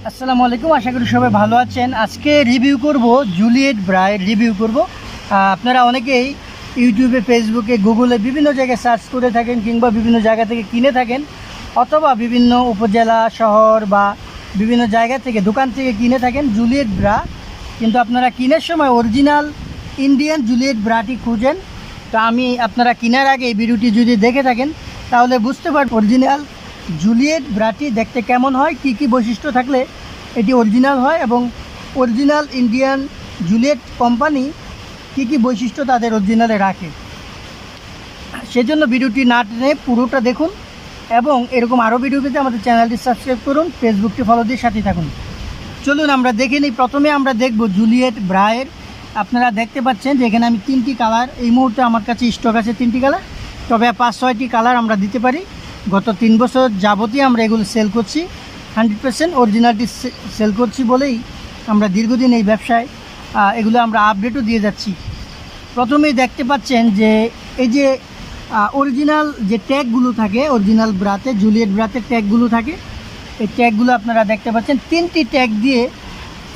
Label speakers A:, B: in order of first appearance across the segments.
A: আসসালামু আলাইকুম, আশা করি সবাই ভালো আছেন। আজকে রিভিউ করব জুলিয়েট ব্রায়ের রিভিউ করব। আপনারা অনেকেই ইউটিউবে, ফেসবুকে, গুগলে বিভিন্ন জায়গায় সার্চ করে থাকেন কিংবা বিভিন্ন জায়গা থেকে কিনে থাকেন, অথবা বিভিন্ন উপজেলা, শহর বা বিভিন্ন জায়গা থেকে, দোকান থেকে কিনে থাকেন জুলিয়েট ব্রা। কিন্তু আপনারা কেনার সময় অরিজিনাল ইন্ডিয়ান জুলিয়েট ব্রাটি খুঁজেন। তো আমি আপনারা কেনার আগে এই ভিডিওটি যদি দেখে থাকেন তাহলে বুঝতে পারবেন অরিজিনাল জুলিয়েট ব্রাটি দেখতে কেমন হয়, কি কি বৈশিষ্ট্য থাকলে এটি অরিজিনাল হয়, এবং অরিজিনাল ইন্ডিয়ান জুলিয়েট কোম্পানি কি কি বৈশিষ্ট্য তাদের অরিজিনালে রাখে। সেজন্য ভিডিওটি না টেনে পুরোটা দেখুন, এবং এরকম আরও ভিডিও পেতে আমাদের চ্যানেলটি সাবস্ক্রাইব করুন, ফেসবুকটি ফলো দিয়ে সাথে থাকুন। চলুন আমরা দেখে নিই। প্রথমে আমরা দেখব জুলিয়েট ব্রায়ের। আপনারা দেখতে পাচ্ছেন যে এখানে আমি 3টি কালার এই মুহূর্তে আমার কাছে স্টক আছে, 3টি কালার, তবে 5-6টি কালার আমরা দিতে পারি। গত 3 বছর যাবতীয় আমরা এগুলো সেল করছি, 100% অরিজিনালটি সেল করছি বলেই আমরা দীর্ঘদিন এই ব্যবসায় এগুলো আমরা আপডেটও দিয়ে যাচ্ছি। প্রথমেই দেখতে পাচ্ছেন যে এই যে অরিজিনাল যে ট্যাগগুলো থাকে, অরিজিনাল ব্রাতে, জুলিয়েট ব্রাতে ট্যাগগুলো থাকে, এই ট্যাগগুলো আপনারা দেখতে পাচ্ছেন 3টি ট্যাগ দিয়ে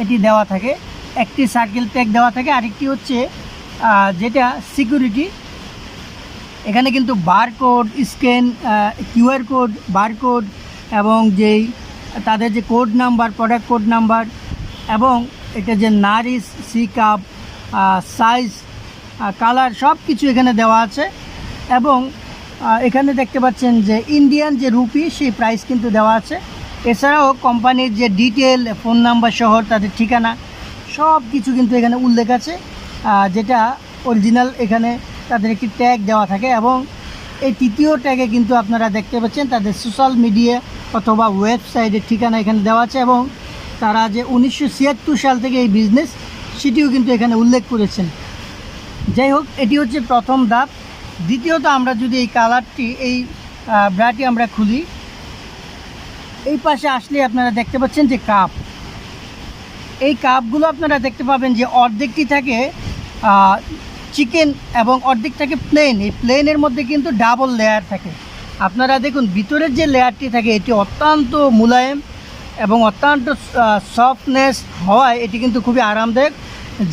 A: এটি দেওয়া থাকে। একটি সার্কেল ট্যাগ দেওয়া থাকে, আরেকটি হচ্ছে যেটা সিকিউরিটি। এখানে কিন্তু barcode scan, QR code, barcode এবং যেই তাদের যে code number, product code number, এবং এটা যে নারিশ, সি কাপ, সাইজ, কালার, সব কিছু এখানে দেওয়া আছে। এবং এখানে দেখতে পাচ্ছেন যে ইন্ডিয়ান যে রুপি সেই প্রাইস কিন্তু দেওয়া আছে। এছাড়াও কোম্পানির যে ডিটেল, ফোন নাম্বার, শহর, তাদের ঠিকানা, সব কিছু কিন্তু এখানে উল্লেখ আছে, যেটা অরিজিনাল। এখানে তাদের একটি ট্যাগ দেওয়া থাকে, এবং এই তৃতীয় ট্যাগে কিন্তু আপনারা দেখতে পাচ্ছেন তাদের সোশ্যাল মিডিয়া অথবা ওয়েবসাইটের ঠিকানা এখানে দেওয়া আছে, এবং তারা যে 1976 সাল থেকে এই বিজনেস সেটিও কিন্তু এখানে উল্লেখ করেছেন। যাই হোক, এটি হচ্ছে প্রথম ধাপ। দ্বিতীয়ত, আমরা যদি এই কালারটি, এই ব্রাটি আমরা খুলি, এই পাশে আসলে আপনারা দেখতে পাচ্ছেন যে কাপ, এই কাপগুলো আপনারা দেখতে পাবেন যে অর্ধেকটি থাকে চিকেন এবং অর্ধেক থাকে প্লেন। এই প্লেনের মধ্যে কিন্তু ডাবল লেয়ার থাকে। আপনারা দেখুন ভিতরের যে লেয়ারটি থাকে এটি অত্যন্ত মোলায়েম এবং অত্যন্ত সফটনেস হওয়ায় এটি কিন্তু খুবই আরামদায়ক,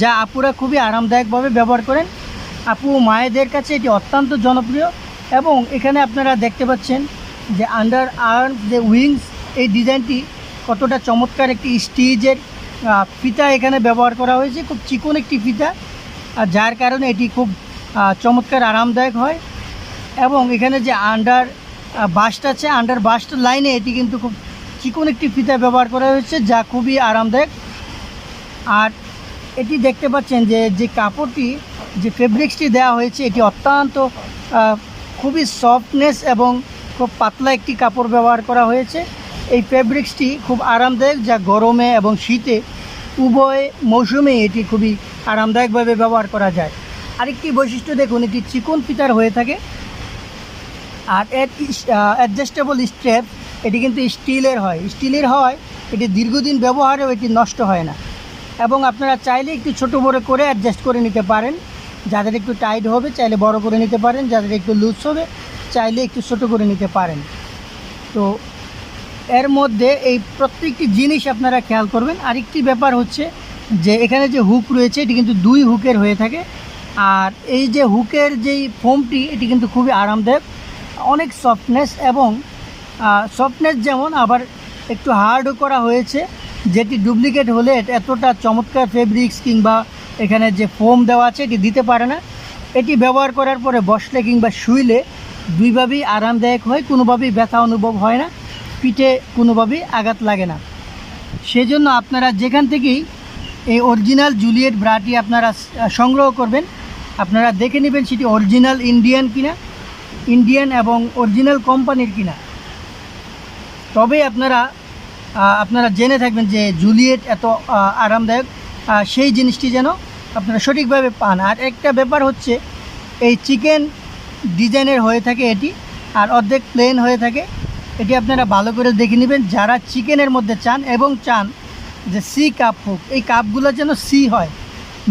A: যা আপুরা খুবই আরামদায়কভাবে ব্যবহার করেন। আপু মায়েদের কাছে এটি অত্যন্ত জনপ্রিয়। এবং এখানে আপনারা দেখতে পাচ্ছেন যে আন্ডার আর্ম যে উইংস, এই ডিজাইনটি কতটা চমৎকার। একটি স্টিচের ফিতা এখানে ব্যবহার করা হয়েছে, খুব চিকন একটি ফিতা, আর যার কারণে এটি খুব চমৎকার আরামদায়ক হয়। এবং এখানে যে আন্ডার বাস্ট আছে, আন্ডার বাস্ট লাইনে এটি কিন্তু খুব চিকন একটি ফিতা ব্যবহার করা হয়েছে, যা খুবই আরামদায়ক। আর এটি দেখতে পাচ্ছেন যে যে কাপড়টি, যে ফেব্রিক্সটি দেওয়া হয়েছে, এটি অত্যন্ত খুবই সফটনেস এবং খুব পাতলা একটি কাপড় ব্যবহার করা হয়েছে। এই ফেব্রিক্সটি খুব আরামদায়ক, যা গরমে এবং শীতে উভয় মৌসুমে এটি খুবই আরামদায়কভাবে ব্যবহার করা যায়। আরেকটি বৈশিষ্ট্য দেখুন, এটি চিকন ফিতার হয়ে থাকে। আর অ্যাডজাস্টেবল স্ট্র্যাপ, এটি কিন্তু স্টিলের হয়। এটি দীর্ঘদিন ব্যবহারেও এটি নষ্ট হয় না। এবং আপনারা চাইলে একটু ছোটো বড়ো করে অ্যাডজাস্ট করে নিতে পারেন। যাদের একটু টাইট হবে চাইলে বড় করে নিতে পারেন, যাদের একটু লুজ হবে চাইলে একটু ছোটো করে নিতে পারেন। তো এর মধ্যে এই প্রত্যেকটি জিনিস আপনারা খেয়াল করবেন। আরেকটি ব্যাপার হচ্ছে যে এখানে যে হুক রয়েছে এটি কিন্তু 2 হুকের হয়ে থাকে। আর এই যে হুকের যেই ফোমটি, এটি কিন্তু খুবই আরামদায়ক, অনেক সফটনেস, এবং সফটনেস যেমন আবার একটু হার্ডও করা হয়েছে, যেটি ডুপ্লিকেট হলে এতটা চমৎকার ফেব্রিক্স কিংবা এখানে যে ফোম দেওয়া আছে এটি দিতে পারে না। এটি ব্যবহার করার পরে বসলে কিংবা শুইলে দুইভাবেই আরামদায়ক হয়, কোনোভাবেই ব্যথা অনুভব হয় না, পিঠে কোনোভাবেই আঘাত লাগে না। সেজন্য আপনারা যেখান থেকেই এই অরিজিনাল জুলিয়েট ব্রাটি আপনারা সংগ্রহ করবেন, আপনারা দেখে নেবেন সেটি অরিজিনাল ইন্ডিয়ান এবং অরিজিনাল কোম্পানির কিনা। তবেই আপনারা জেনে থাকবেন যে জুলিয়েট এত আরামদায়ক, সেই জিনিসটি যেন আপনারা সঠিকভাবে পান। আর একটা ব্যাপার হচ্ছে, এই চিকেন ডিজাইনের হয়ে থাকে এটি, আর অর্ধেক প্লেন হয়ে থাকে। এটি আপনারা ভালো করে দেখে নেবেন যারা চিকেনের মধ্যে চান, এবং চান যে সি কাপ হোক, এই কাপগুলো যেন সি হয়,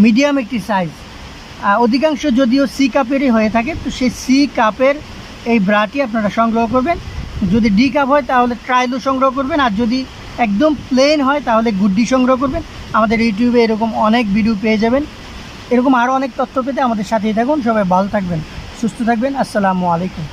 A: মিডিয়াম একটি সাইজ। অধিকাংশ যদিও সি কাপেরই হয়ে থাকে, তো সেই সি কাপের এই ব্রাটি আপনারা সংগ্রহ করবেন। যদি ডি কাপ হয় তাহলে ট্রাইলও সংগ্রহ করবেন, আর যদি একদম প্লেন হয় তাহলে গুড্ডি সংগ্রহ করবেন। আমাদের ইউটিউবে এরকম অনেক ভিডিও পেয়ে যাবেন। এরকম আরও অনেক তথ্য পেতে আমাদের সাথেই থাকুন। সবাই ভালো থাকবেন, সুস্থ থাকবেন। আসসালামু আলাইকুম।